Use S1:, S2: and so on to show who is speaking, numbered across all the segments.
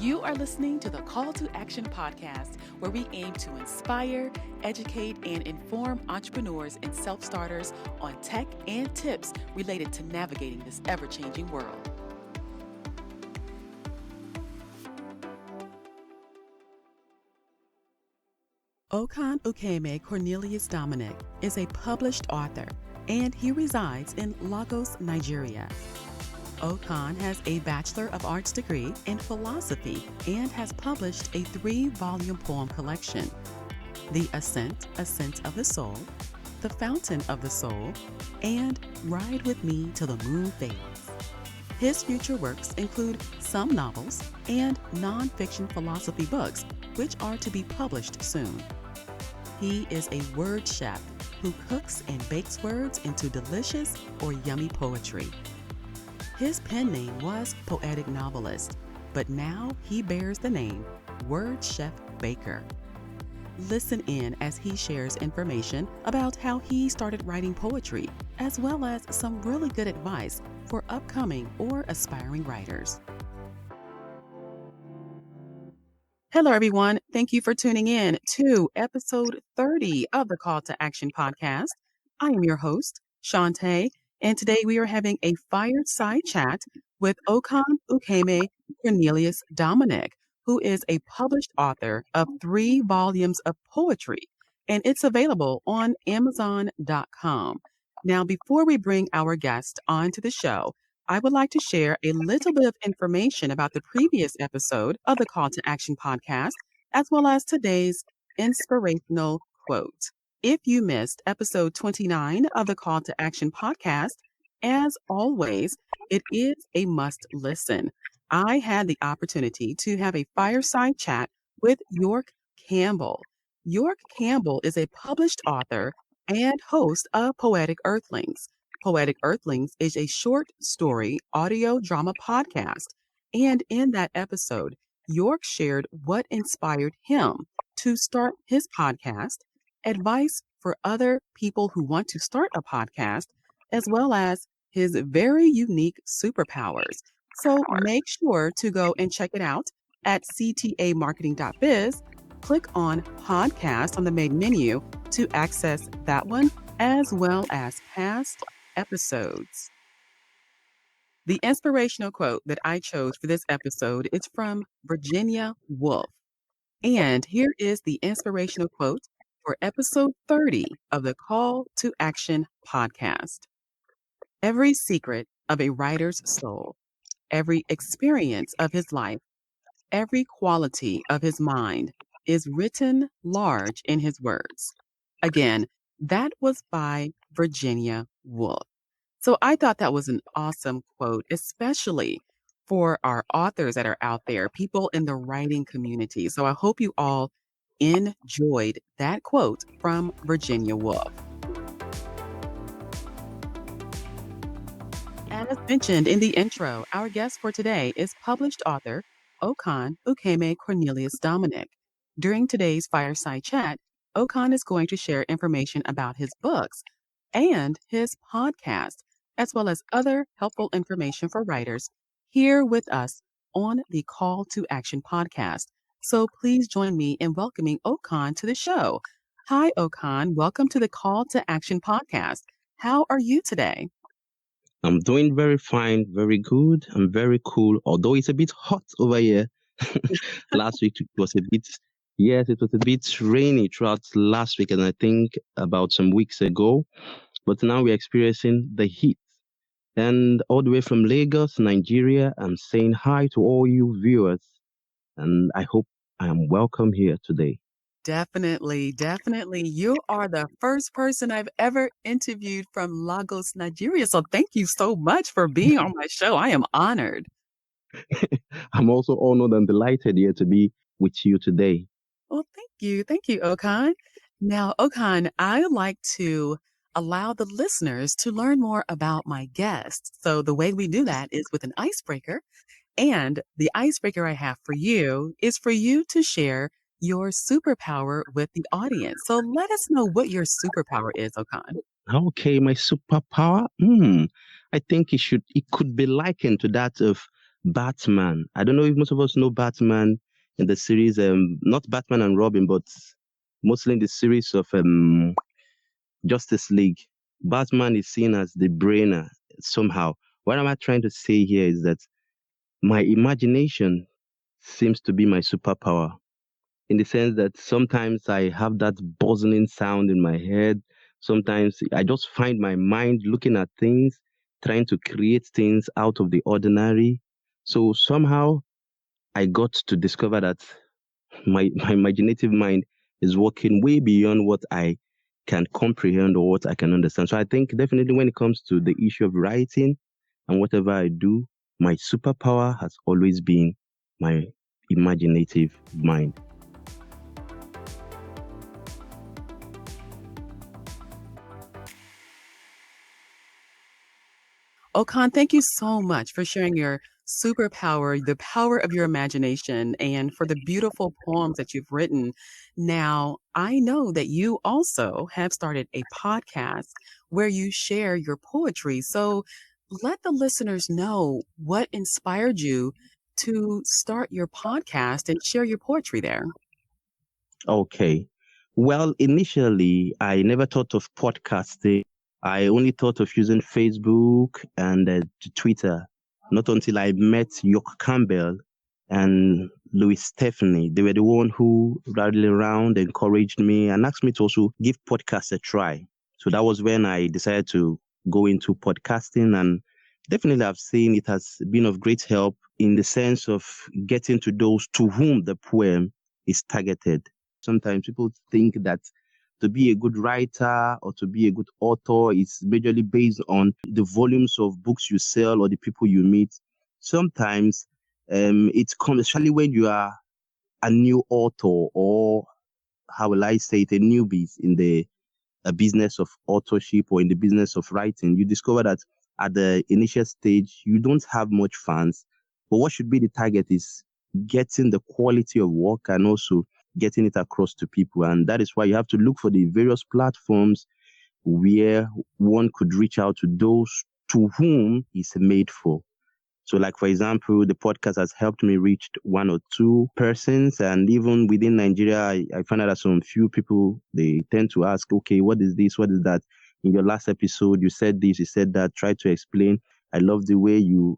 S1: You are listening to the Call to Action podcast, where we aim to inspire, educate, and inform entrepreneurs and self-starters on tech and tips related to navigating this ever-changing world. Okon Ukeme Cornelius Dominic is a published author, and he resides in Lagos, Nigeria. Okon has a Bachelor of Arts degree in philosophy and has published a 3-volume poem collection, The Ascent, Ascent of the Soul, The Fountain of the Soul, and Ride With Me Till the Moon Fades. His future works include some novels and nonfiction philosophy books, which are to be published soon. He is a word chef who cooks and bakes words into delicious or yummy poetry. His pen name was Poetic Novelist, but now he bears the name Word Chef Baker. Listen in as he shares information about how he started writing poetry, as well as some really good advice for upcoming or aspiring writers. Hello, everyone. Thank you for tuning in to episode 30 of the Call to Action podcast. I am your host, Shantae, and today we are having a fireside chat with Okon Ukeme Cornelius Dominic, who is a published author of 3 volumes of poetry, and it's available on Amazon.com. Now, before we bring our guest onto the show, I would like to share a little bit of information about the previous episode of the Call to Action podcast, as well as today's inspirational quote. If you missed episode 29 of the Call to Action podcast, as always, it is a must listen. I had the opportunity to have a fireside chat with York Campbell. York Campbell is a published author and host of Poetic Earthlings. Poetic Earthlings is a short story audio drama podcast. And in that episode, York shared what inspired him to start his podcast, advice for other people who want to start a podcast, as well as his very unique superpowers. So make sure to go and check it out at ctamarketing.biz. Click on podcast on the main menu to access that one, as well as past episodes. The inspirational quote that I chose for this episode is from Virginia Woolf. And here is the inspirational quote for episode 30 of the Call to Action podcast. Every secret of a writer's soul, every experience of his life, every quality of his mind is written large in his words. Again, that was by Virginia Woolf. So I thought that was an awesome quote, especially for our authors that are out there, people in the writing community. So I hope you all enjoyed that quote from Virginia Woolf. As mentioned in the intro, our guest for today is published author Okon Ukeme Cornelius Dominic. During today's fireside chat, Okon is going to share information about his books and his podcast, as well as other helpful information for writers here with us on the Call to Action podcast. So please join me in welcoming Okon to the show. Hi, Okon. Welcome to the Call to Action podcast. How are you today?
S2: I'm doing very fine, very good. I'm very cool, although it's a bit hot over here. Last week it was a bit, yes, it was a bit rainy throughout last week, and I think about some weeks ago. But now we're experiencing the heat. And all the way from Lagos, Nigeria, I'm saying hi to all you viewers. And I hope I am welcome here today.
S1: Definitely. You are the first person I've ever interviewed from Lagos, Nigeria. So thank you so much for being on my show. I am honored.
S2: I'm also honored and delighted here to be with you today.
S1: Well, thank you, Okon. Now, Okon, I like to allow the listeners to learn more about my guests. So the way we do that is with an icebreaker. And the icebreaker I have for you is for you to share your superpower with the audience. So let us know what your superpower is, Okon.
S2: Okay, my superpower? I think it could be likened to that of Batman. I don't know if most of us know Batman in the series, not Batman and Robin, but mostly in the series of Justice League. Batman is seen as the brainer somehow. What am I trying to say here is that my imagination seems to be my superpower, in the sense that sometimes I have that buzzing sound in my head. Sometimes I just find my mind looking at things, trying to create things out of the ordinary. So somehow I got to discover that my imaginative mind is working way beyond what I can comprehend or what I can understand. So I think definitely when it comes to the issue of writing and whatever I do, my superpower has always been my imaginative mind.
S1: Okon, thank you so much for sharing your superpower, the power of your imagination, and for the beautiful poems that you've written. Now, I know that you also have started a podcast where you share your poetry. So let the listeners know what inspired you to start your podcast and share your poetry there.
S2: Okay. Well, initially, I never thought of podcasting. I only thought of using Facebook and Twitter. Not until I met York Campbell and Louis Stephanie. They were the one who rallied around, encouraged me, and asked me to also give podcasts a try. So that was when I decided to go into podcasting. And definitely, I've seen it has been of great help in the sense of getting to those to whom the poem is targeted. Sometimes people think that to be a good writer or to be a good author is majorly based on the volumes of books you sell or the people you meet. Sometimes it's especially when you are a new author, or how will I say it, a newbie in the a business of authorship or in the business of writing, you discover that at the initial stage, you don't have much fans. But what should be the target is getting the quality of work and also getting it across to people. And that is why you have to look for the various platforms where one could reach out to those to whom it's made for. So, like, for example, the podcast has helped me reach one or two persons. And even within Nigeria, I find out that some few people, they tend to ask, okay, what is this? What is that? In your last episode, you said this, you said that, try to explain. I love the way you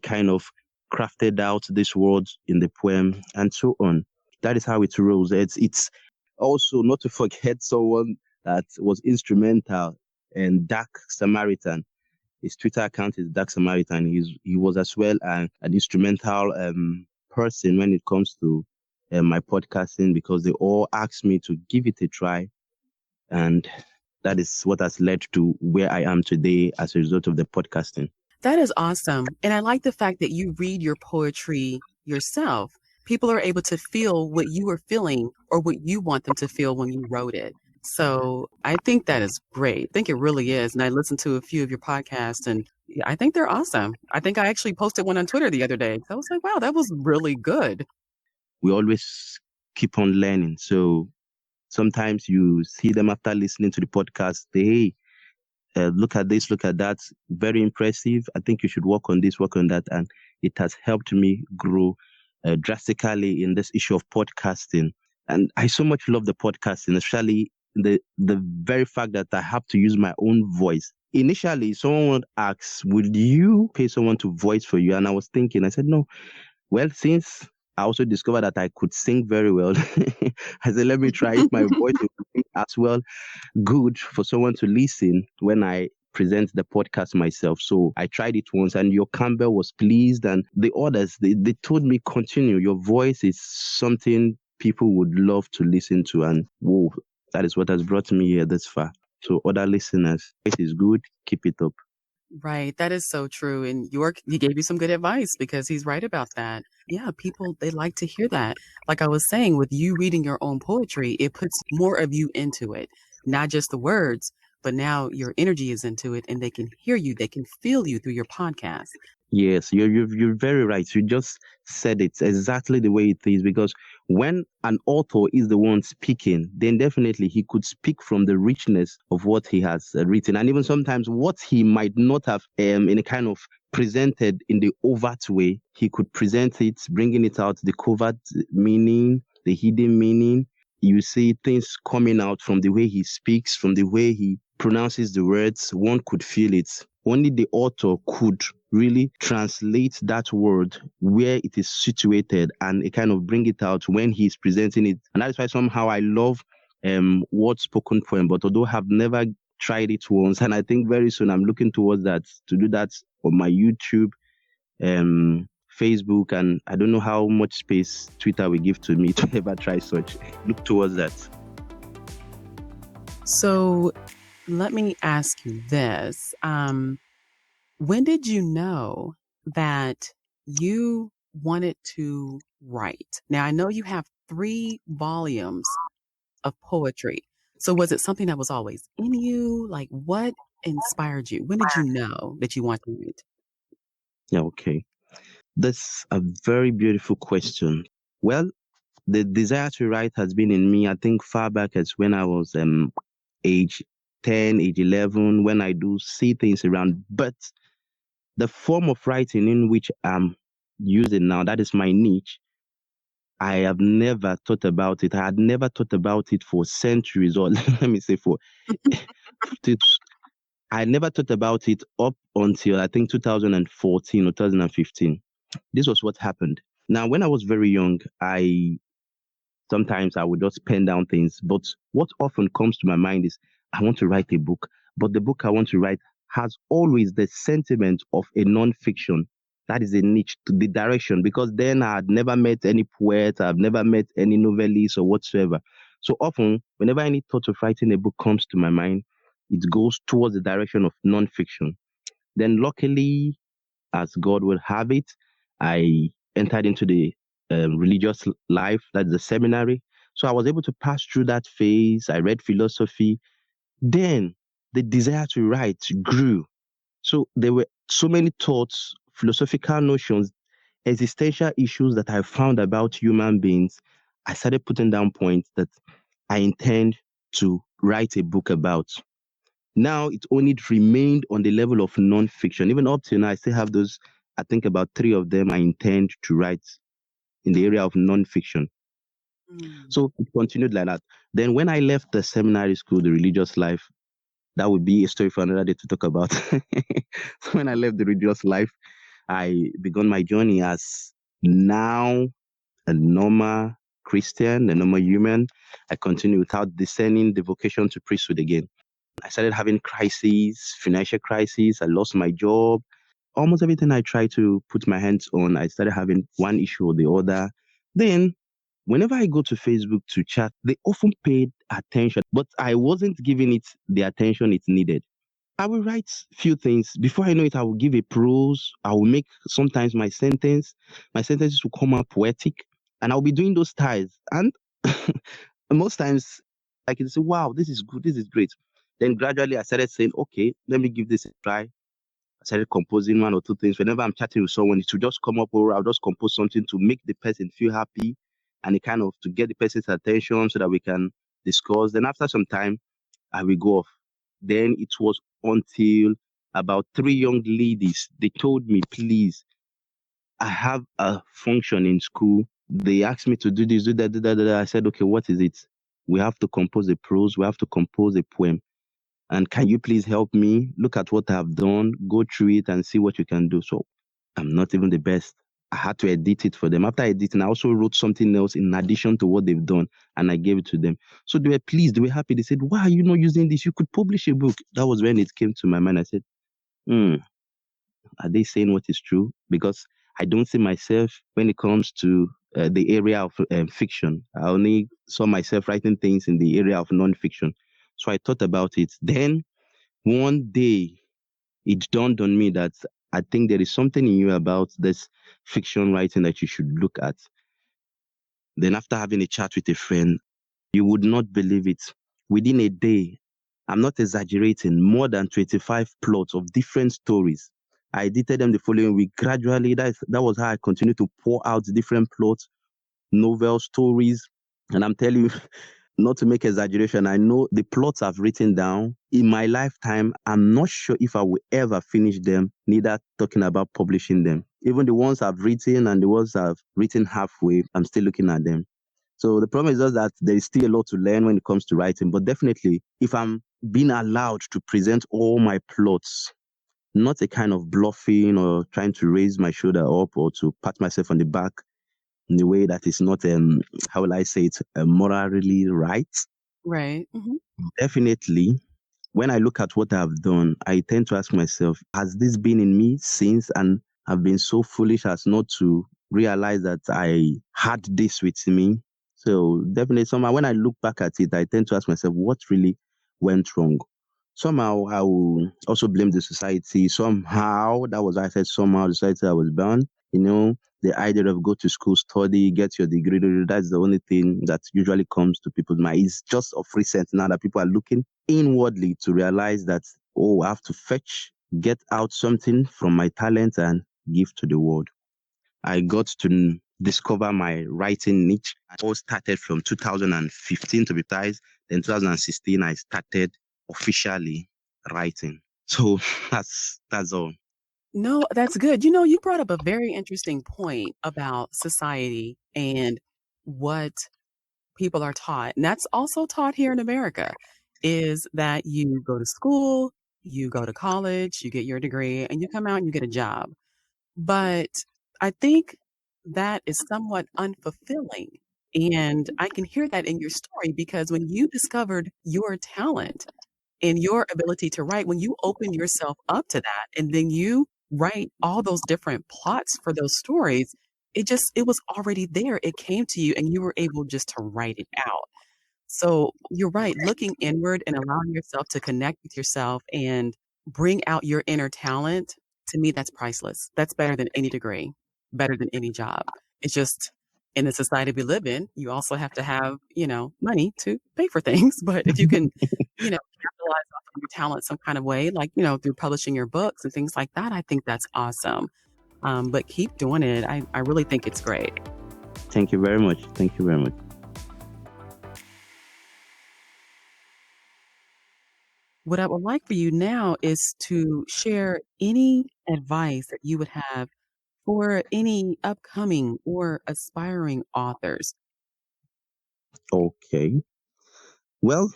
S2: kind of crafted out these words in the poem and so on. That is how it rolls. It's also not to forget someone that was instrumental and Dark Samaritan. His Twitter account is Dark Samaritan. He was as well an instrumental person when it comes to my podcasting, because they all asked me to give it a try, and that is what has led to where I am today as a result of the podcasting.
S1: That is awesome. And I like the fact that you read your poetry yourself. People are able to feel what you are feeling or what you want them to feel when you wrote it. So I think that is great. I think it really is. And I listened to a few of your podcasts and I think they're awesome. I think I actually posted one on Twitter the other day. I was like, wow, that was really good.
S2: We always keep on learning. So sometimes you see them after listening to the podcast, hey, look at this, look at that. Very impressive. I think you should work on this, work on that. And it has helped me grow drastically in this issue of podcasting. And I so much love the podcasting, especially the very fact that I have to use my own voice. Initially, someone would ask, would you pay someone to voice for you? And I was thinking, I said, no. Well, since I also discovered that I could sing very well, I said, let me try if my voice will be as well good for someone to listen when I present the podcast myself. So I tried it once and your Campbell was pleased, and the others, they told me, continue. Your voice is something people would love to listen to. And whoa, that is what has brought me here this far. So other listeners, it is good. Keep it up.
S1: Right. That is so true. And York, he gave you some good advice because he's right about that. Yeah, people, they like to hear that. Like I was saying, with you reading your own poetry, it puts more of you into it, not just the words, but now your energy is into it and they can hear you, they can feel you through your podcast.
S2: Yes, you're very right. You just said it exactly the way it is. Because when an author is the one speaking, then definitely he could speak from the richness of what he has written, and even sometimes what he might not have in a kind of presented in the overt way, he could present it, bringing it out, the covert meaning, the hidden meaning. You see things coming out from the way he speaks, from the way he pronounces the words. One could feel it. Only the author could really translate that word where it is situated and it kind of bring it out when he's presenting it. And that is why somehow I love word spoken poem, but although I've never tried it once, and I think very soon I'm looking towards that to do that on my YouTube, Facebook, and I don't know how much space Twitter will give to me to ever try such. Look towards that.
S1: So let me ask you this. When did you know that you wanted to write? Now, I know you have 3 volumes of poetry. So was it something that was always in you? Like, what inspired you? When did you know that you wanted to write?
S2: Yeah, okay. That's a very beautiful question. Well, the desire to write has been in me, I think, far back as when I was age 10, age 11, when I do see things around. But the form of writing in which I'm using now, that is my niche, I have never thought about it. I had never thought about it for centuries, or let me say I had never thought about it up until I think 2014 or 2015. This was what happened. Now, when I was very young, sometimes I would just pen down things. But what often comes to my mind is I want to write a book, but the book I want to write has always the sentiment of a non-fiction. That is a niche to the direction, because then I had never met any poet, I've never met any novelist or whatsoever. So often, whenever any thought of writing a book comes to my mind, it goes towards the direction of non-fiction. Then luckily, as God would have it, I entered into the religious life, that's the seminary. So I was able to pass through that phase. I read philosophy. Then the desire to write grew. So there were so many thoughts, philosophical notions, existential issues that I found about human beings. I started putting down points that I intend to write a book about. Now it only remained on the level of non-fiction. Even up till now, I still have those. I think about 3 of them I intend to write in the area of non-fiction.
S1: Mm.
S2: So it continued like that. Then when I left the seminary school, the religious life, that would be a story for another day to talk about. So when I left the religious life, I began my journey as now a normal Christian, a normal human. I continue without discerning the vocation to priesthood again. I started having crises, financial crises. I lost my job. Almost everything I tried to put my hands on, I started having one issue or the other. Then, whenever I go to Facebook to chat, they often paid attention, but I wasn't giving it the attention it needed. I will write few things. Before I know it, I will give a prose. I will make sometimes my sentences will come out poetic, and I'll be doing those styles. And most times I can say, wow, this is good, this is great. Then gradually I started saying, okay, let me give this a try. I started composing 1 or 2 things. Whenever I'm chatting with someone, it will just come up, or I'll just compose something to make the person feel happy and it kind of to get the person's attention so that we can discuss. Then after some time, I will go off. Then it was until about 3 young ladies, they told me, please, I have a function in school. They asked me to do this, do that, do that, do that. I said, okay, what is it? We have to compose a prose, we have to compose a poem. And can you please help me? Look at what I've done, go through it and see what you can do. So I'm not even the best. I had to edit it for them. After editing, I also wrote something else in addition to what they've done, and I gave it to them. So they were pleased, they were happy. They said, why are you not using this? You could publish a book. That was when it came to my mind. I said, hmm, are they saying what is true? Because I don't see myself when it comes to the area of fiction. I only saw myself writing things in the area of non-fiction. So I thought about it. Then one day it dawned on me that I think there is something in you about this fiction writing that you should look at. Then after having a chat with a friend, you would not believe it. Within a day, I'm not exaggerating, more than 25 plots of different stories I edited them the following week. Gradually, that was how I continued to pour out different plots, novel stories. And I'm telling you, not to make exaggeration, I know the plots I've written down in my lifetime, I'm not sure if I will ever finish them, neither talking about publishing them. Even the ones I've written and the ones I've written halfway, I'm still looking at them. So the problem is just that there is still a lot to learn when it comes to writing. But definitely, if I'm being allowed to present all my plots, not a kind of bluffing or trying to raise my shoulder up or to pat myself on the back in a way that is not, how will I say it, morally right.
S1: Right.
S2: Definitely, when I look at what I've done, I tend to ask myself, has this been in me since? And I've been so foolish as not to realize that I had this with me. So definitely, somehow, when I look back at it, I tend to ask myself, what really went wrong? Somehow, I will also blame the society. Somehow, that was why I said somehow the society I was born. The idea of go to school, study, get your degree, that's the only thing that usually comes to people's mind. It's just of recent now that people are looking inwardly to realize that, oh, I have to get out something from my talent and give to the world. I got to discover my writing niche. I all started from 2015 to be precise. Then 2016, I started officially writing. So that's all.
S1: No, that's good. You brought up a very interesting point about society and what people are taught. And that's also taught here in America is that you go to school, you go to college, you get your degree, and you come out and you get a job. But I think that is somewhat unfulfilling. And I can hear that in your story because when you discovered your talent, and your ability to write, when you open yourself up to that and then you write all those different plots for those stories, it was already there. It came to you and you were able just to write it out. So you're right, looking inward and allowing yourself to connect with yourself and bring out your inner talent, to me, that's priceless. That's better than any degree, better than any job. It's just in the society we live in, you also have to have, money to pay for things. But if you can, capitalize off of your talent some kind of way, like, through publishing your books and things like that, I think that's awesome. But keep doing it. I really think it's great.
S2: Thank you very much. Thank you very much.
S1: What I would like for you now is to share any advice that you would have for any upcoming or aspiring authors.
S2: Okay. Well,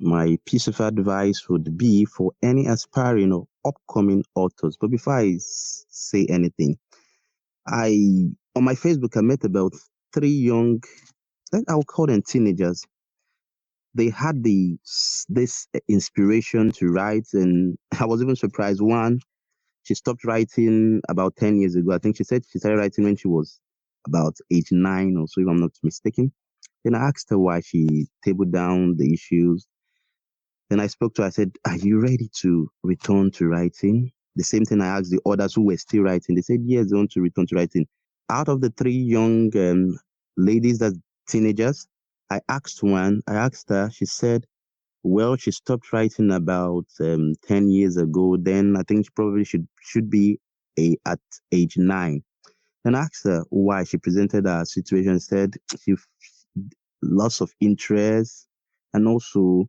S2: my piece of advice would be for any aspiring or upcoming authors. But before I say anything, on my Facebook, I met about three young, I'll call them teenagers. They had this inspiration to write, and I was even surprised. One, she stopped writing about 10 years ago. I think she said she started writing when she was about 89 or so, if I'm not mistaken. Then I asked her why she tabled down the issues. Then I spoke to her. I said, are you ready to return to writing? The same thing I asked the others who were still writing. They said, yes, they want to return to writing. Out of the three young ladies, that teenagers, I asked her, she said, well, she stopped writing about 10 years ago. Then I think she probably should be at age 9. Then I asked her why. She presented her situation, said she loss of interest, and also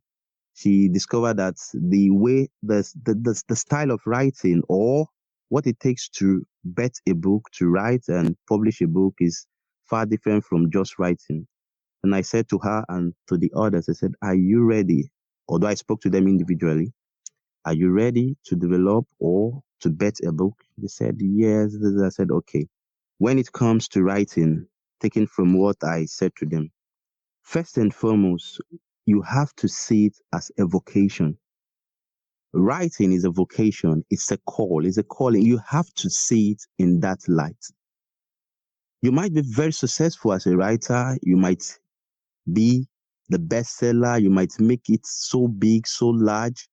S2: she discovered that the way the style of writing or what it takes to bet a book, to write and publish a book is far different from just writing. And I said to her and to the others, I said, are you ready? Although I spoke to them individually, are you ready to develop or to bet a book? They said, yes. I said, okay. When it comes to writing, taking from what I said to them, first and foremost, you have to see it as a vocation. Writing is a vocation, it's a call, it's a calling. You have to see it in that light. You might be very successful as a writer, you might be the bestseller, you might make it so big, so large,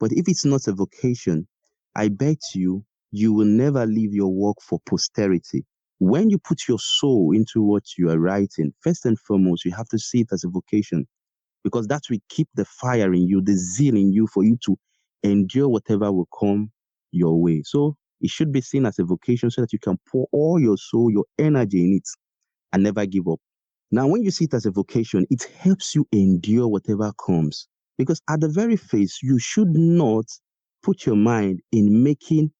S2: but if it's not a vocation, I bet you will never leave your work for posterity. When you put your soul into what you are writing, first and foremost, you have to see it as a vocation because that will keep the fire in you, the zeal in you for you to endure whatever will come your way. So It should be seen as a vocation so that you can pour all your soul, your energy in it and never give up. Now, when you see it as a vocation, it helps you endure whatever comes. Because at the very face, you should not put your mind in making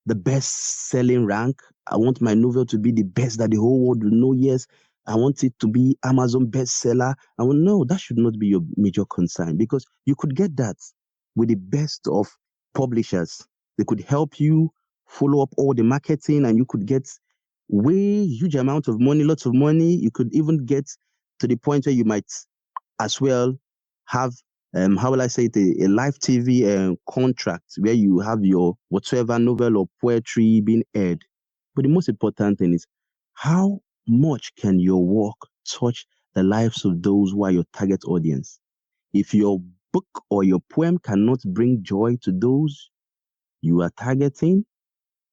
S2: the best selling rank. I want my novel to be the best that the whole world will know. Yes, I want it to be Amazon bestseller. I want no, that should not be your major concern because you could get that with the best of publishers. They could help you follow up all the marketing and you could get way huge amount of money, lots of money. You could even get to the point where you might as well have how will I say it, a live TV contract where you have your whatsoever novel or poetry being aired. But the most important thing is how much can your work touch the lives of those who are your target audience? If your book or your poem cannot bring joy to those you are targeting,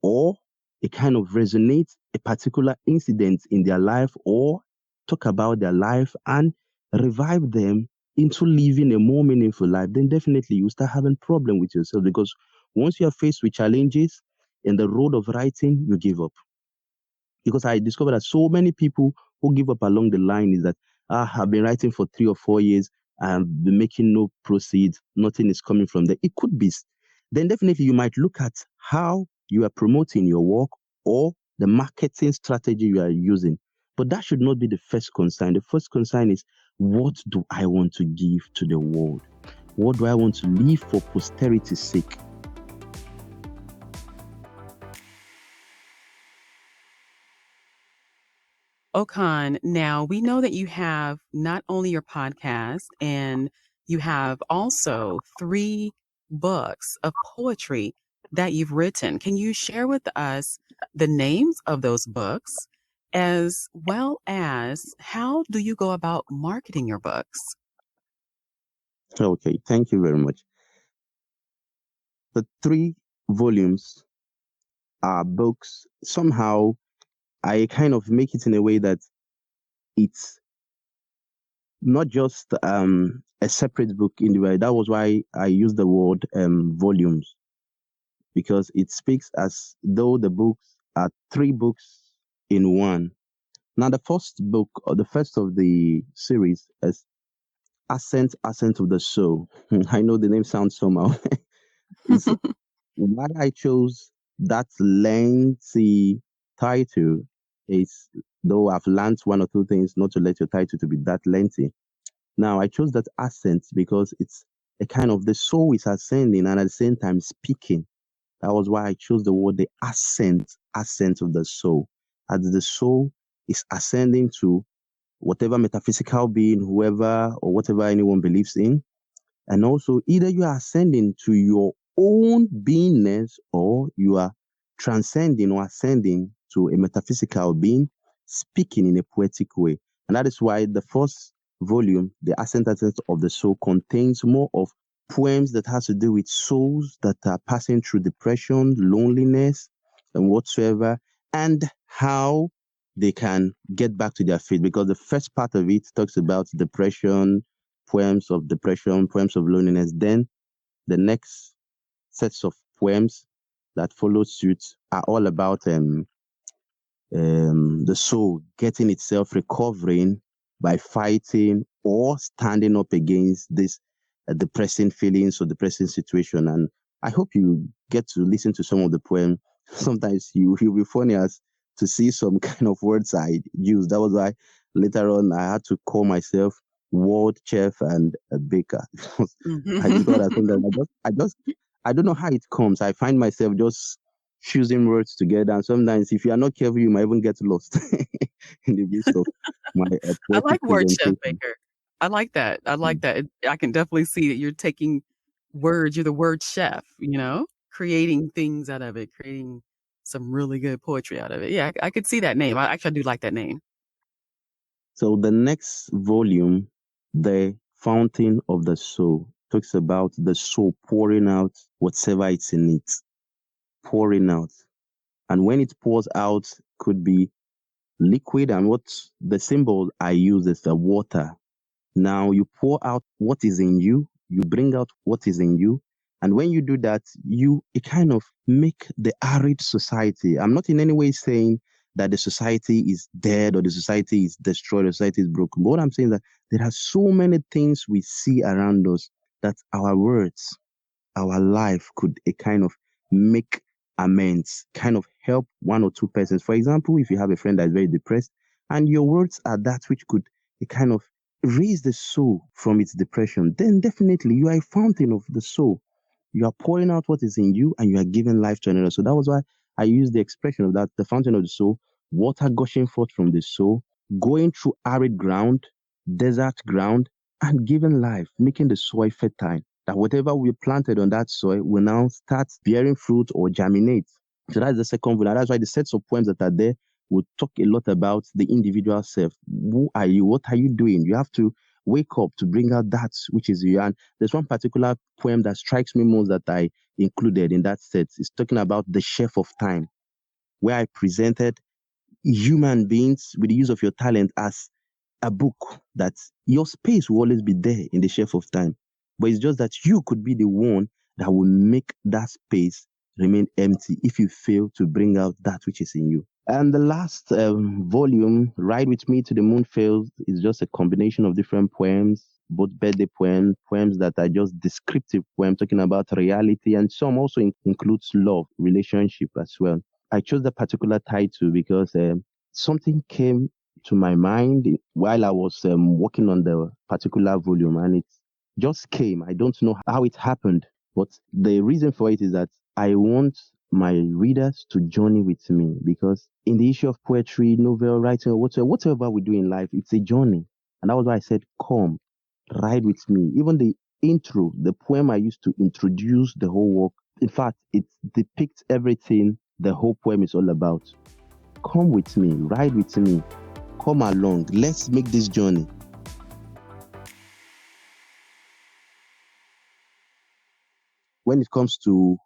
S2: or it kind of resonates a particular incident in their life or talk about their life and revive them into living a more meaningful life, then definitely you start having problem with yourself because once you are faced with challenges in the road of writing, you give up because I discovered that so many people who give up along the line is that I've been writing for 3 or 4 years, I've been making no proceeds, nothing is coming from there. It could be. Then definitely you might look at how you are promoting your work or the marketing strategy you are using. But that should not be the first concern. The first concern is what do I want to give to the world? What do I want to leave for posterity's sake?
S1: Okon, now we know that you have not only your podcast and you have also 3 books of poetry that you've written. Can you share with us the names of those books as well as how do you go about marketing your books?
S2: Okay, thank you very much. The 3 volumes are books. Somehow I kind of make it in a way that it's not just a separate book in the way. That was why I use the word volumes because it speaks as though the books are 3 books in one. Now, the first book or the first of the series is Ascent, Ascent of the Soul. I know the name sounds somehow. Is why I chose that lengthy title is though I've learned 1 or 2 things not to let your title to be that lengthy. Now I chose that accent because it's a kind of the soul is ascending and at the same time speaking. That was why I chose the word the ascent, ascent of the soul. As the soul is ascending to whatever metaphysical being, whoever or whatever anyone believes in, and also, either you are ascending to your own beingness or you are transcending or ascending to a metaphysical being, speaking in a poetic way. And that is why the first volume, The Ascent of the Soul, contains more of poems that has to do with souls that are passing through depression, loneliness, and whatsoever, and how they can get back to their feet. Because the first part of it talks about depression, poems of depression, poems of loneliness. Then the next sets of poems that follow suit are all about the soul getting itself recovering by fighting or standing up against this depressing feelings or depressing situation. And I hope you get to listen to some of the poem. Sometimes you'll be funny as to see some kind of words I use. That was why later on I had to call myself world chef and a baker. I discovered that sometimes I don't know how it comes. I find myself just fusing words together. And sometimes, if you are not careful, you might even get lost in the midst of my
S1: I
S2: poetic
S1: like word chef
S2: presentation.
S1: maker. I like that. I like that. I can definitely see that you're taking words, you're the word chef, creating things out of it, creating some really good poetry out of it. Yeah, I could see that name. I do like that name.
S2: So the next volume, The Fountain of the Soul, talks about the soul pouring out whatever it's in it, pouring out. And when it pours out, could be liquid. And what the symbol I use is the water. Now you pour out what is in you, you bring out what is in you, And when you do that, it kind of make the arid society. I'm not in any way saying that the society is dead or the society is destroyed, the society is broken. But what I'm saying is that there are so many things we see around us that our words, our life could a kind of make amends, kind of help one or two persons. For example, if you have a friend that is very depressed and your words are that which could a kind of raise the soul from its depression, then definitely you are a fountain of the soul. You are pouring out what is in you and you are giving life to another. So that was why I used the expression of that, the fountain of the soul, water gushing forth from the soul, going through arid ground, desert ground, and giving life, making the soil fertile. That whatever we planted on that soil will now start bearing fruit or germinate. So that's the second one. And that's why the sets of poems that are there will talk a lot about the individual self. Who are you? What are you doing? You have to wake up to bring out that which is you. And there's one particular poem that strikes me most that I included in that set. It's talking about the chef of time, where I presented human beings with the use of your talent as a book that your space will always be there in the shelf of time. But it's just that you could be the one that will make that space remain empty if you fail to bring out that which is in you. And the last volume, Ride With Me to the Moon Fails, is just a combination of different poems, both birthday poems, poems that are just descriptive poems talking about reality, and some also includes love, relationship as well. I chose that particular title because something came to my mind while I was working on the particular volume, and it just came. I don't know how it happened, but the reason for it is that I want my readers to journey with me, because in the issue of poetry, novel writing, or whatever we do in life, it's a journey. And that was why I said, come, ride with me. Even the intro, the poem I used to introduce the whole work, in fact, it depicts everything the whole poem is all about. Come with me, ride with me, come along, let's make this journey. When it comes to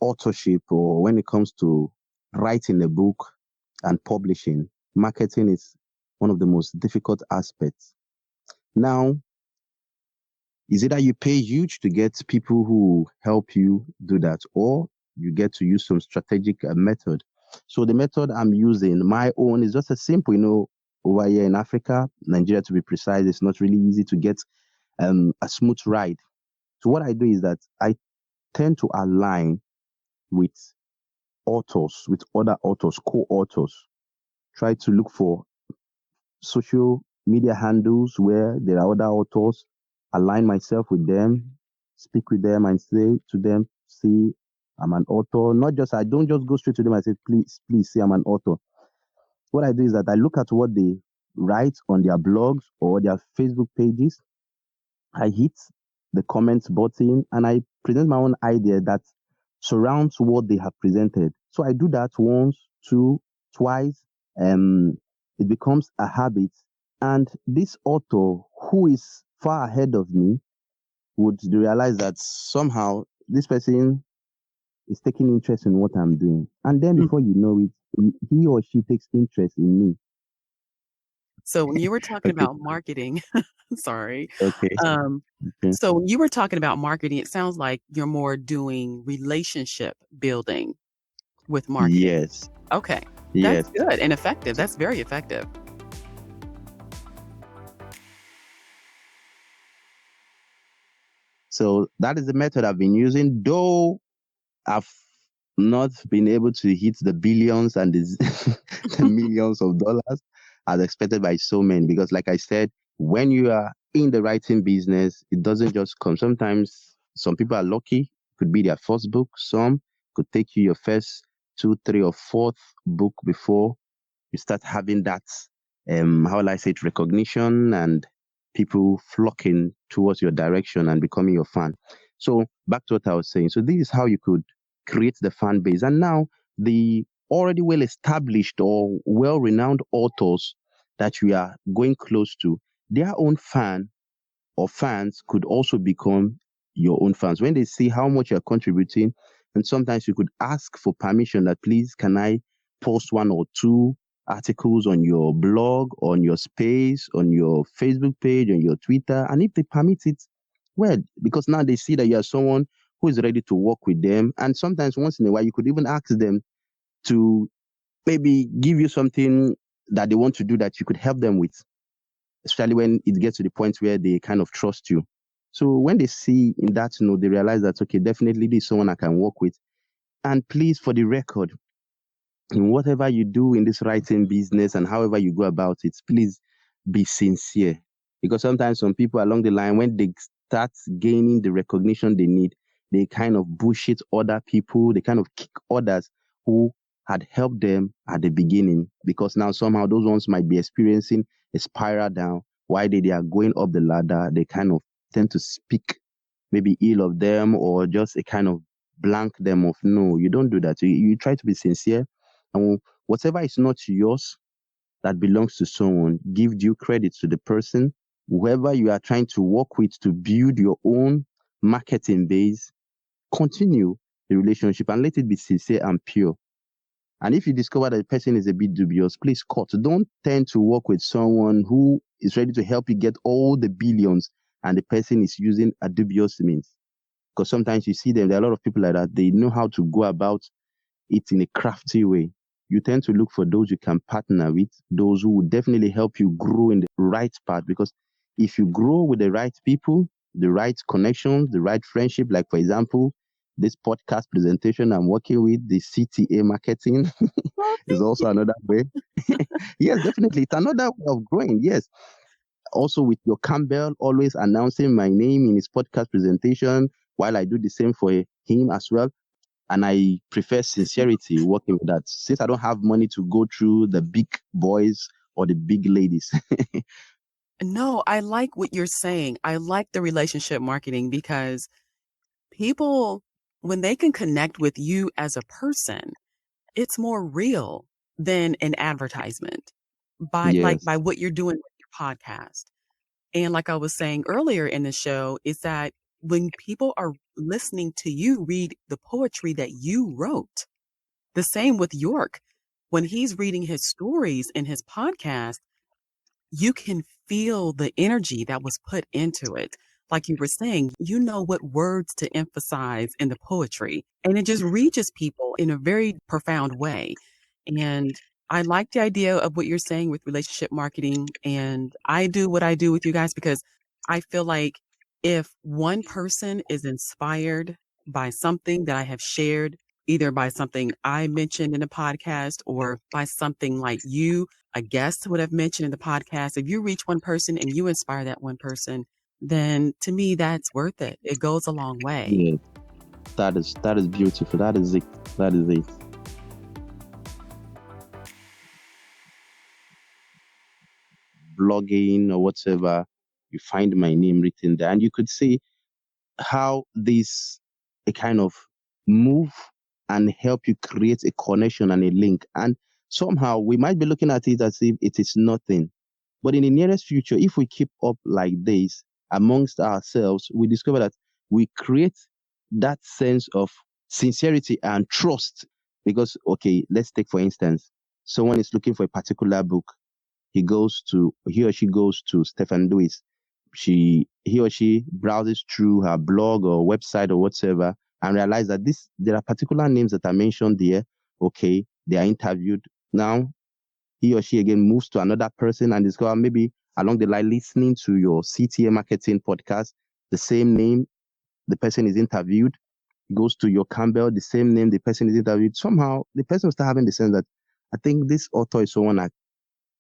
S2: authorship, or when it comes to writing a book and publishing, marketing is one of the most difficult aspects. Now, is it that you pay huge to get people who help you do that, or you get to use some strategic method? So the method I'm using, my own, is just a simple, over here in Africa, Nigeria to be precise, it's not really easy to get a smooth ride. So what I do is that I tend to align with authors, with other authors, co-authors. Try to look for social media handles where there are other authors, align myself with them, speak with them and say to them, see, I'm an author. I don't just go straight to them and say, please say I'm an author. What I do is that I look at what they write on their blogs or their Facebook pages. I hit the comments button and I present my own idea that surrounds what they have presented. So I do that once, two, twice. It becomes a habit. And this author who is far ahead of me would realize that somehow this person is taking interest in what I'm doing. And then before you know it, he or she takes interest in me.
S1: So when you were talking
S2: Okay.
S1: about marketing, sorry.
S2: Okay. Okay.
S1: So when you were talking about marketing, it sounds like you're more doing relationship building with marketing.
S2: Yes.
S1: Okay. That's
S2: Yes.
S1: good and effective. That's very effective.
S2: So that is the method I've been using, though I've not been able to hit the billions and the millions of dollars as expected by so many. Because, like I said, when you are in the writing business, it doesn't just come. Sometimes some people are lucky, could be their first book. Some could take you your first two, three, or fourth book before you start having that, how will I say it, recognition and people flocking towards your direction and becoming your fan. So back to what I was saying. So this is how you could create the fan base. And now the already well established or well renowned authors that we are going close to, their own fan or fans could also become your own fans when they see how much you're contributing. And sometimes you could ask for permission that, please, can I post one or two articles on your blog, on your space, on your Facebook page, on your Twitter? And if they permit it, well, because now they see that you are someone who is ready to work with them. And sometimes once in a while, you could even ask them to maybe give you something that they want to do that you could help them with, especially when it gets to the point where they kind of trust you. So when they see in that, they realize that, okay, definitely this is someone I can work with. And please, for the record, in whatever you do in this writing business and however you go about it, please be sincere. Because sometimes some people along the line, when they start gaining the recognition they need, they kind of bullshit other people, they kind of kick others who had helped them at the beginning, because now somehow those ones might be experiencing a spiral down. While they are going up the ladder, they kind of tend to speak maybe ill of them, or just a kind of blank them of, no, you don't do that. You try to be sincere, and whatever is not yours that belongs to someone, give due credit to the person. Whoever you are trying to work with to build your own marketing base, continue the relationship and let it be sincere and pure. And if you discover that the person is a bit dubious, please cut. Don't tend to work with someone who is ready to help you get all the billions and the person is using a dubious means. Because sometimes you see them, there are a lot of people like that. They know how to go about it in a crafty way. You tend to look for those you can partner with, those who will definitely help you grow in the right path. Because if you grow with the right people, the right connections, the right friendship, like for example, this podcast presentation I'm working with, the CTA marketing
S1: Oh,
S2: is
S1: thank
S2: also
S1: you.
S2: another way. Yes, definitely. It's another way of growing. Yes. Also with your Campbell always announcing my name in his podcast presentation, while I do the same for him as well. And I prefer sincerity working with that, since I don't have money to go through the big boys or the big ladies.
S1: No, I like what you're saying. I like the relationship marketing because people, when they can connect with you as a person, it's more real than an advertisement by
S2: Yes.
S1: what you're doing with your podcast. And like I was saying earlier in the show, is that when people are listening to you read the poetry that you wrote, the same with York, when he's reading his stories in his podcast, you can feel the energy that was put into it. Like you were saying, you know what words to emphasize in the poetry, and it just reaches people in a very profound way. And I like the idea of what you're saying with relationship marketing. And I do what I do with you guys because I feel like if one person is inspired by something that I have shared, either by something I mentioned in a podcast or by something like you, a guest would have mentioned in the podcast, if you reach one person and you inspire that one person, then to me, that's worth it. It goes a long way.
S2: Yeah. That is beautiful. That is it. That is it. Blogging or whatever, you find my name written there. And you could see how this a kind of move and help you create a connection and a link. And somehow we might be looking at it as if it is nothing. But in the nearest future, if we keep up like this amongst ourselves, we discover that we create that sense of sincerity and trust. Because, okay, let's take for instance, someone is looking for a particular book. He or she goes to Stefan Lewis. He or she browses through her blog or website or whatever and realize that there are particular names that are mentioned there. Okay, they are interviewed. Now he or she again moves to another person and discover maybe along the line listening to your CTA marketing podcast, the same name, the person is interviewed, goes to your Campbell, the same name, the person is interviewed. Somehow the person will start having the sense that I think this author is someone I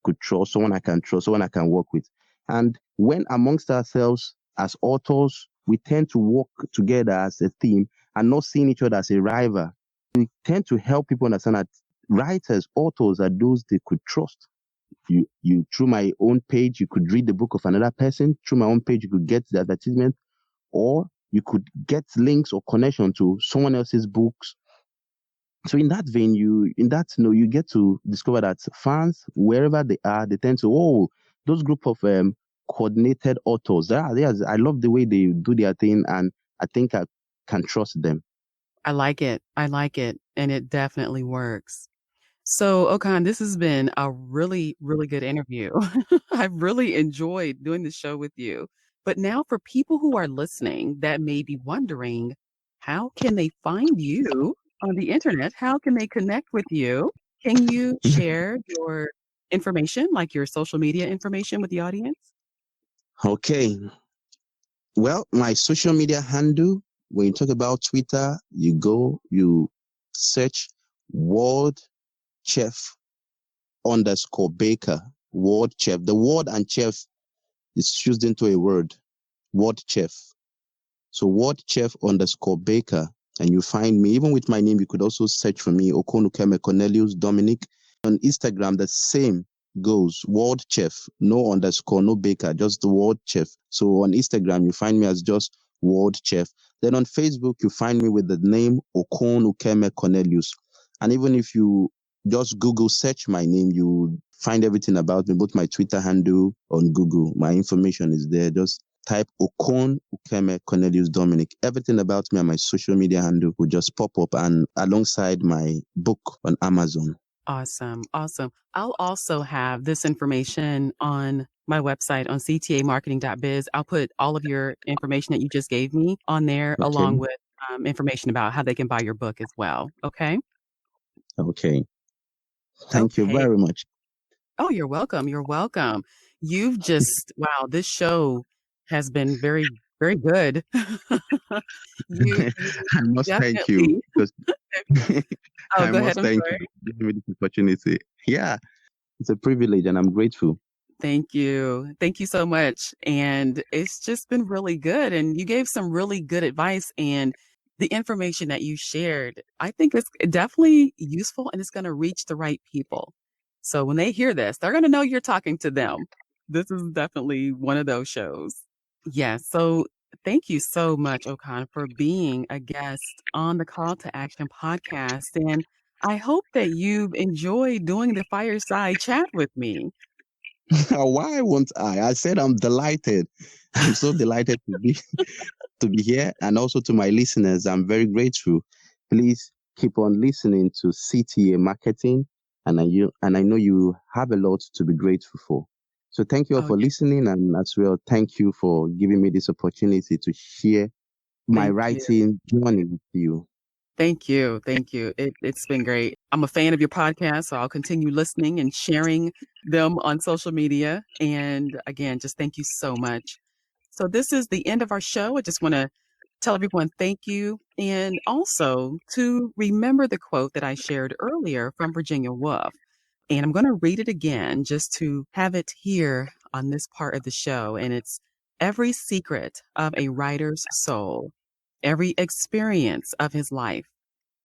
S2: could trust, someone I can trust, someone I can work with. And when amongst ourselves as authors, we tend to work together as a team and not seeing each other as a rival, we tend to help people understand that writers, authors are those they could trust. You through my own page, you could read the book of another person. Through my own page, you could get the advertisement, or you could get links or connection to someone else's books. So in that vein, you get to discover that fans, wherever they are, they tend to, those group of coordinated authors. I love the way they do their thing, and I think I can trust them.
S1: I like it. I like it. And it definitely works. So, Okon, this has been a really, really good interview. I've really enjoyed doing the show with you. But now, for people who are listening that may be wondering, how can they find you on the internet? How can they connect with you? Can you share your information, like your social media information with the audience?
S2: Okay. Well, my social media handle, when you talk about Twitter, you search World Chef underscore Baker. World Chef. The word and chef is fused into a word. World Chef. So World Chef underscore Baker. And you find me. Even with my name, you could also search for me, Okon Ukeme Cornelius Dominic. On Instagram, the same goes. World Chef. No underscore, no Baker, just the World Chef. So on Instagram, you find me as just World Chef. Then on Facebook, you find me with the name Okon Ukeme Cornelius. And even if you just Google search my name, you find everything about me, both my Twitter handle on Google. My information is there. Just type Okon Ukeme Cornelius Dominic. Everything about me and my social media handle will just pop up, and alongside my book on Amazon.
S1: Awesome. Awesome. I'll also have this information on my website on ctamarketing.biz. I'll put all of your information that you just gave me on there,
S2: Okay.
S1: along with information about how they can buy your book as well. Okay.
S2: Okay. Thank you
S1: Okay.
S2: very much.
S1: Oh, you're welcome. You're welcome. You've just, wow, this show has been very, very good. You
S2: I must thank you
S1: definitely,
S2: because
S1: oh,
S2: I
S1: go ahead.
S2: must
S1: I'm
S2: thank you
S1: sorry.
S2: for giving me this opportunity. Yeah, it's a privilege and I'm grateful.
S1: Thank you. Thank you so much. And it's just been really good. And you gave some really good advice. And the information that you shared, I think it's definitely useful and it's going to reach the right people. So when they hear this, they're going to know you're talking to them. This is definitely one of those shows. Yes. So thank you so much, Okon, for being a guest on the Call to Action podcast. And I hope that you've enjoyed doing the fireside chat with me.
S2: Why won't I? I said I'm delighted. I'm so delighted to be here, and also to my listeners. I'm very grateful. Please keep on listening to CTA Marketing, and I know you have a lot to be grateful for. So thank you all
S1: Oh,
S2: for
S1: yeah.
S2: listening, and as well, thank you for giving me this opportunity to share my
S1: Thank you.
S2: writing journey with you.
S1: Thank you. Thank you. It's been great. I'm a fan of your podcast, so I'll continue listening and sharing them on social media. And again, just thank you so much. So this is the end of our show. I just want to tell everyone thank you. And also to remember the quote that I shared earlier from Virginia Woolf. And I'm going to read it again just to have it here on this part of the show. And it's every secret of a writer's soul, every experience of his life,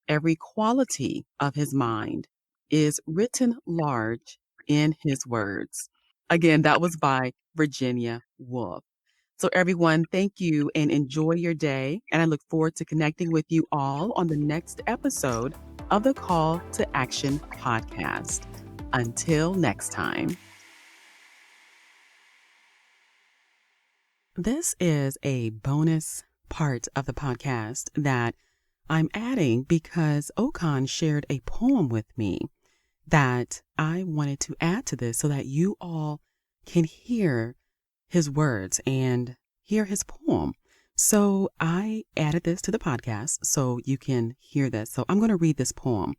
S1: every quality of his mind is written large in his words. Again, that was by Virginia Woolf. So, everyone, thank you and enjoy your day. And I look forward to connecting with you all on the next episode of the Call to Action podcast. Until next time. This is a bonus part of the podcast that I'm adding because Okon shared a poem with me that I wanted to add to this so that you all can hear his words and hear his poem. So I added this to the podcast so you can hear this. So I'm going to read this poem.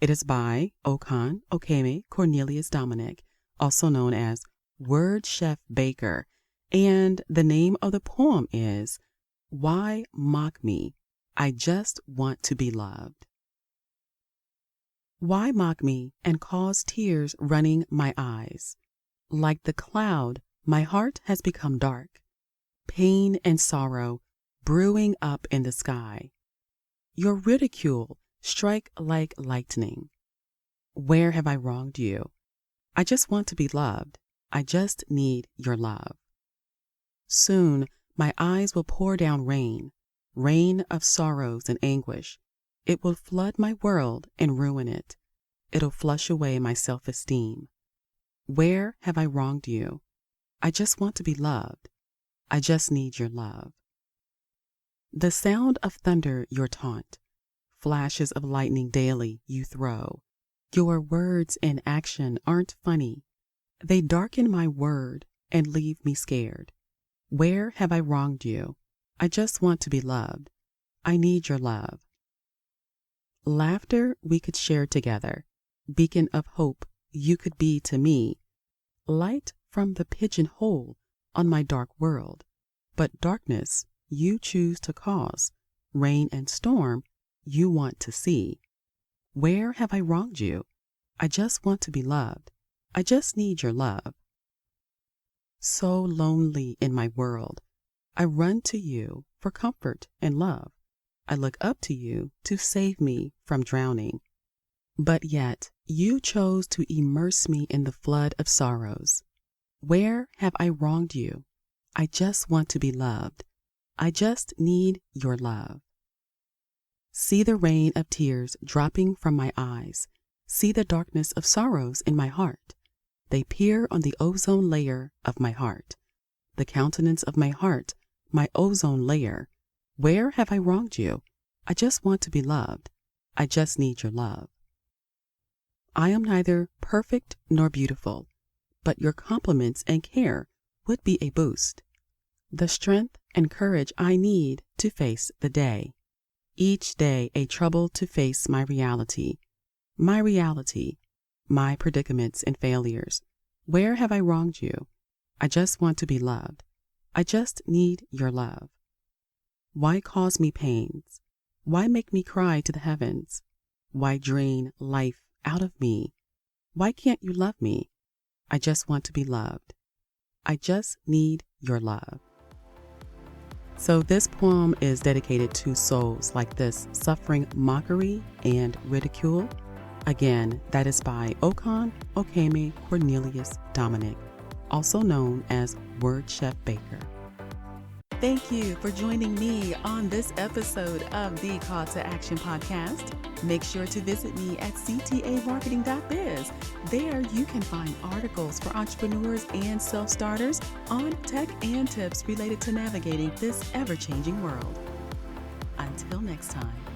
S1: It is by Okon Ukeme Cornelius Dominic, also known as Word Chef Baker. And the name of the poem is Why Mock Me? I Just Want to Be Loved. Why mock me and cause tears running my eyes? Like the cloud, my heart has become dark, pain and sorrow brewing up in the sky. Your ridicule strike like lightning. Where have I wronged you? I just want to be loved. I just need your love. Soon my eyes will pour down rain, rain of sorrows and anguish. It will flood my world and ruin it. It'll flush away my self-esteem. Where have I wronged you? I just want to be loved. I just need your love. The sound of thunder your taunt, flashes of lightning daily you throw. Your words in action aren't funny. They darken my word and leave me scared. Where have I wronged you? I just want to be loved. I need your love. Laughter we could share together. Beacon of hope you could be to me. Light from the pigeonhole on my dark world. But darkness you choose to cause. Rain and storm you want to see. Where have I wronged you? I just want to be loved. I just need your love. So lonely in my world. I run to you for comfort and love. I look up to you to save me from drowning. But yet you chose to immerse me in the flood of sorrows. Where have I wronged you? I just want to be loved. I just need your love. See the rain of tears dropping from my eyes. See the darkness of sorrows in my heart. They peer on the ozone layer of my heart. The countenance of my heart, my ozone layer. Where have I wronged you? I just want to be loved. I just need your love. I am neither perfect nor beautiful, but your compliments and care would be a boost. The strength and courage I need to face the day. Each day a trouble to face my reality, my predicaments and failures. Where have I wronged you? I just want to be loved. I just need your love. Why cause me pains? Why make me cry to the heavens? Why drain life out of me? Why can't you love me? I just want to be loved. I just need your love. So this poem is dedicated to souls like this, suffering mockery and ridicule. Again, that is by Okon Ukeme Cornelius Dominic, also known as Word Chef Baker. Thank you for joining me on this episode of the Call to Action podcast. Make sure to visit me at ctamarketing.biz. There you can find articles for entrepreneurs and self-starters on tech and tips related to navigating this ever-changing world. Until next time.